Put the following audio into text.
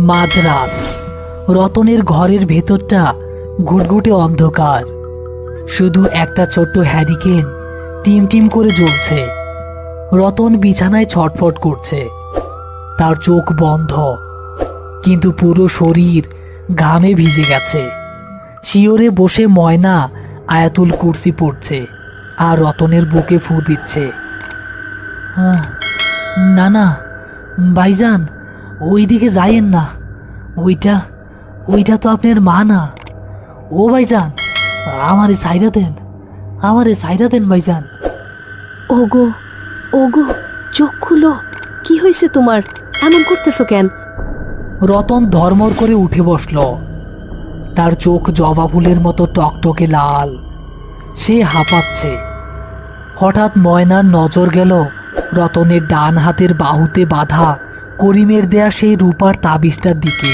মাঝরাত। রতনের ঘরের ভেতরটা ঘুটঘুটে অন্ধকার। শুধু একটা ছোট্ট হ্যারিকেন টিম টিম করে জ্বলছে। রতন বিছানায় ছটফট করছে। তার চোখ বন্ধ, কিন্তু পুরো শরীর ঘামে ভিজে গেছে। শিয়রে বসে ময়না আয়াতুল কুরসি পড়ছে আর রতনের বুকে ফু দিচ্ছে। না না ভাইজান, ওইদিকে যাইয়েন না। ওইটা ওইটা তো আপনার মা না। ও ভাইজান, আমারে সাইরা দেন ভাইজান। ওগো ওগো, চোখ খুলো। কি হয়েছে তোমার? এমন করতেছো কেন? রতন ধর্মর করে উঠে বসল। তার চোখ জবা ফুলের মতো টকটকে লাল। সে হাঁপাচ্ছে। হঠাৎ ময়নার নজর গেল রতনের ডান হাতের বাহুতে বাঁধা করিমের দেয়া সেই রূপার তাবিজটার দিকে।